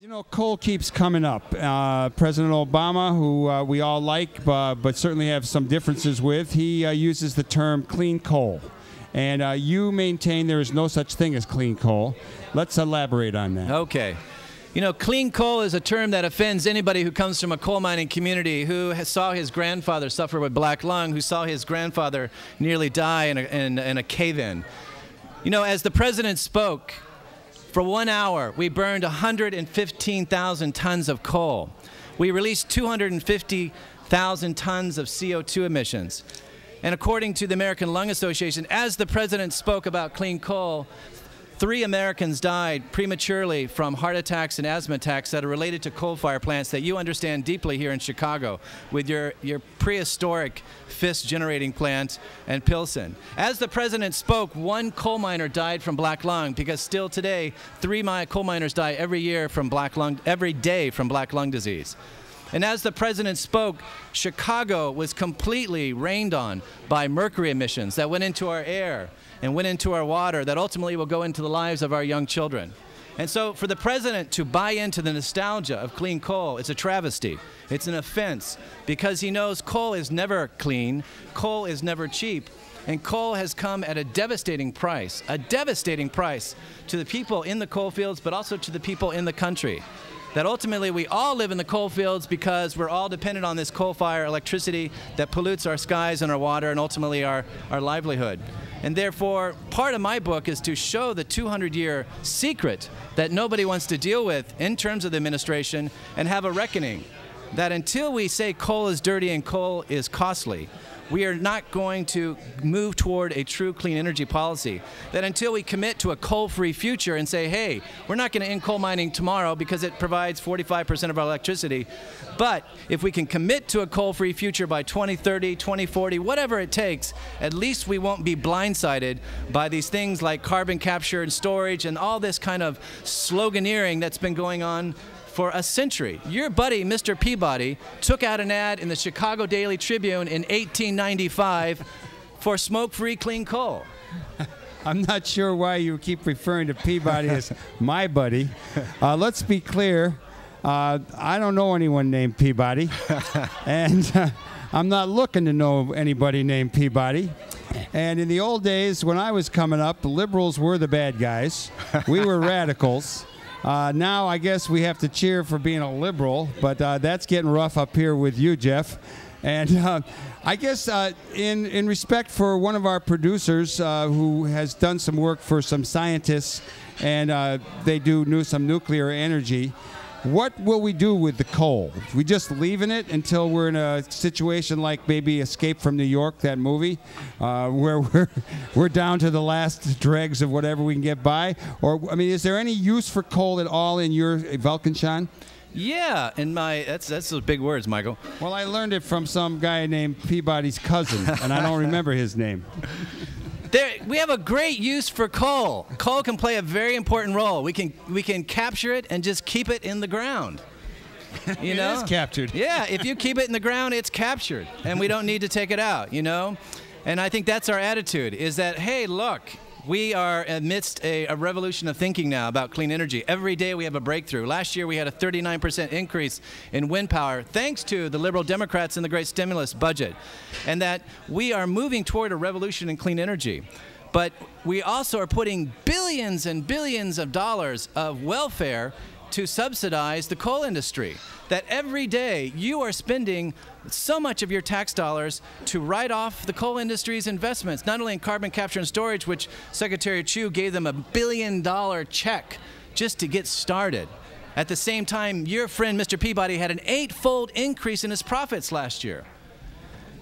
You know, coal keeps coming up. President Obama, who we all like, but certainly have some differences with, he uses the term clean coal. And you maintain there is no such thing as clean coal. Let's elaborate on that. Okay. You know, clean coal is a term that offends anybody who comes from a coal mining community, who saw his grandfather suffer with black lung, who saw his grandfather nearly die in a cave-in. You know, as the president spoke, for 1 hour, we burned 115,000 tons of coal. We released 250,000 tons of CO2 emissions. And according to the American Lung Association, as the president spoke about clean coal, 3 Americans died prematurely from heart attacks and asthma attacks that are related to coal-fired plants that you understand deeply here in Chicago with your prehistoric Fisk generating plant and Pilsen. As the president spoke, 1 coal miner died from black lung, because still today, 3 coal miners die every day from black lung disease. And as the president spoke, Chicago was completely rained on by mercury emissions that went into our air and went into our water that ultimately will go into the lives of our young children. And so for the president to buy into the nostalgia of clean coal, it's a travesty. It's an offense, because he knows coal is never clean, coal is never cheap, and coal has come at a devastating price to the people in the coal fields, but also to the people in the country. That ultimately we all live in the coal fields because we're all dependent on this coal-fired electricity that pollutes our skies and our water and ultimately our livelihood. And therefore, part of my book is to show the 200-year secret that nobody wants to deal with in terms of the administration, and have a reckoning that until we say coal is dirty and coal is costly, we are not going to move toward a true clean energy policy. That until we commit to a coal-free future and say, hey, we're not going to end coal mining tomorrow because it provides 45% of our electricity, but if we can commit to a coal-free future by 2030, 2040, whatever it takes, at least we won't be blindsided by these things like carbon capture and storage and all this kind of sloganeering that's been going on for a century. Your buddy, Mr. Peabody, took out an ad in the Chicago Daily Tribune in 1895 for smoke-free clean coal. I'm not sure why you keep referring to Peabody as my buddy. Let's be clear. I don't know anyone named Peabody, and I'm not looking to know anybody named Peabody. And in the old days, when I was coming up, the liberals were the bad guys. We were radicals. Now I guess we have to cheer for being a liberal, but that's getting rough up here with you, Jeff. And I guess in respect for one of our producers who has done some work for some scientists, and they do some nuclear energy, what will we do with the coal? We just leaving it until we're in a situation like maybe Escape from New York, that movie, where we're down to the last dregs of whatever we can get by? Or, I mean, is there any use for coal at all in your Vulcanshan? Yeah, that's those big words, Michael. Well, I learned it from some guy named Peabody's cousin, and I don't remember his name. We have a great use for coal. Coal can play a very important role. We can capture it and just keep it in the ground. You know? It is captured. Yeah, if you keep it in the ground, it's captured, and we don't need to take it out, you know? And I think that's our attitude, is that, hey, look, we are amidst a revolution of thinking now about clean energy. Every day we have a breakthrough. Last year we had a 39% increase in wind power thanks to the Liberal Democrats and the great stimulus budget. And that we are moving toward a revolution in clean energy. But we also are putting billions and billions of dollars of welfare to subsidize the coal industry. That every day you are spending so much of your tax dollars to write off the coal industry's investments, not only in carbon capture and storage, which Secretary Chu gave them $1 billion check just to get started. At the same time, your friend Mr. Peabody had an 8-fold increase in his profits last year.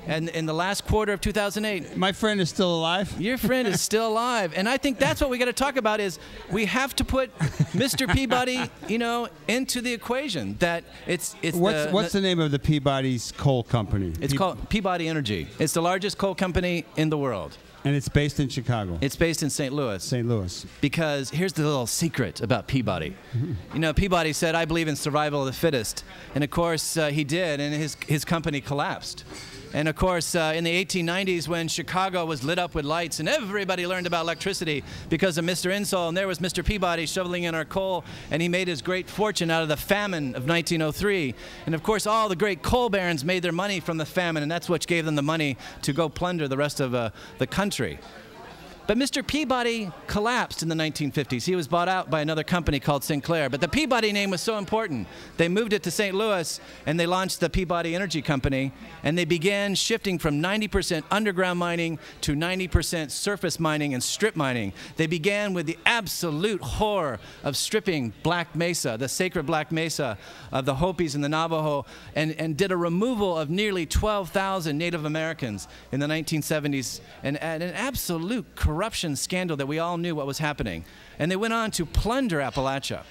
And in the last quarter of 2008. My friend is still alive? Your friend is still alive. And I think that's what we got to talk about, is we have to put Mr. Peabody, you know, into the equation. That it's what's the name of the Peabody's coal company? It's called Peabody Energy. It's the largest coal company in the world. And it's based in Chicago. It's based in St. Louis. St. Louis. Because here's the little secret about Peabody. You know, Peabody said, I believe in survival of the fittest. And of course, he did, and his company collapsed. And of course, in the 1890s, when Chicago was lit up with lights and everybody learned about electricity because of Mr. Insull, and there was Mr. Peabody shoveling in our coal, and he made his great fortune out of the famine of 1903. And of course, all the great coal barons made their money from the famine, and that's what gave them the money to go plunder the rest of the country. But Mr. Peabody collapsed in the 1950s. He was bought out by another company called Sinclair. But the Peabody name was so important, they moved it to St. Louis, and they launched the Peabody Energy Company, and they began shifting from 90% underground mining to 90% surface mining and strip mining. They began with the absolute horror of stripping Black Mesa, the sacred Black Mesa of the Hopis and the Navajo, and did a removal of nearly 12,000 Native Americans in the 1970s, and an absolute corruption scandal that we all knew what was happening. And they went on to plunder Appalachia.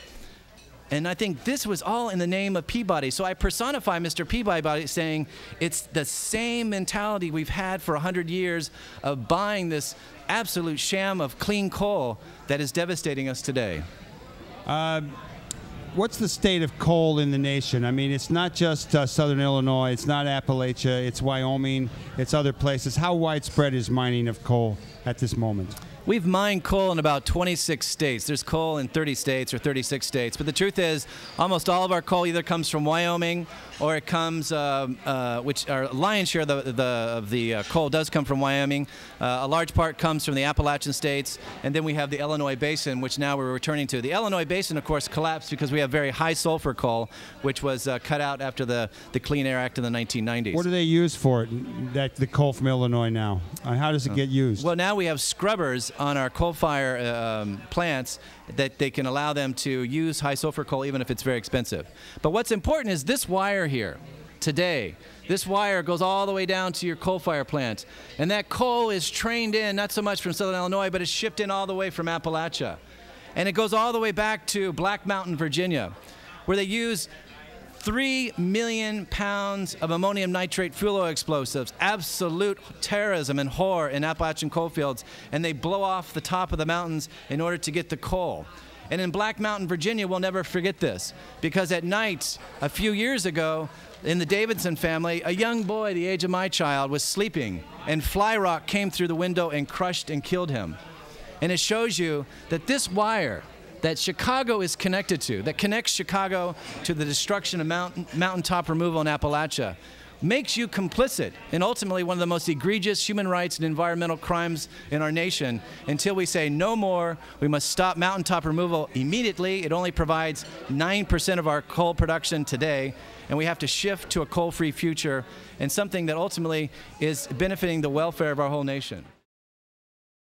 And I think this was all in the name of Peabody. So I personify Mr. Peabody by saying it's the same mentality we've had for 100 years of buying this absolute sham of clean coal that is devastating us today. What's the state of coal in the nation? I mean, it's not just southern Illinois, it's not Appalachia, it's Wyoming, it's other places. How widespread is mining of coal at this moment? We've mined coal in about 26 states. There's coal in 30 states or 36 states. But the truth is, almost all of our coal either comes from Wyoming or it comes, which our lion's share of the coal does come from Wyoming. A large part comes from the Appalachian states. And then we have the Illinois Basin, which now we're returning to. The Illinois Basin, of course, collapsed because we have very high sulfur coal, which was cut out after the Clean Air Act in the 1990s. What do they use for it, the coal from Illinois now? How does it get used? Well, now we have scrubbers on our coal fire plants that they can allow them to use high sulfur coal even if it's very expensive. But what's important is this wire here today. This wire goes all the way down to your coal fire plant. And that coal is trained in, not so much from southern Illinois, but it's shipped in all the way from Appalachia. And it goes all the way back to Black Mountain, Virginia, where they use 3 million pounds of ammonium nitrate fuel oil explosives, absolute terrorism and horror in Appalachian coal fields, and they blow off the top of the mountains in order to get the coal. And in Black Mountain, Virginia, we'll never forget this, because at night, a few years ago, in the Davidson family, a young boy, the age of my child, was sleeping, and fly rock came through the window and crushed and killed him. And it shows you that this wire that Chicago is connected to, that connects Chicago to the destruction of mountaintop removal in Appalachia, makes you complicit in ultimately one of the most egregious human rights and environmental crimes in our nation. Until we say no more, we must stop mountaintop removal immediately. It only provides 9% of our coal production today, and we have to shift to a coal-free future and something that ultimately is benefiting the welfare of our whole nation.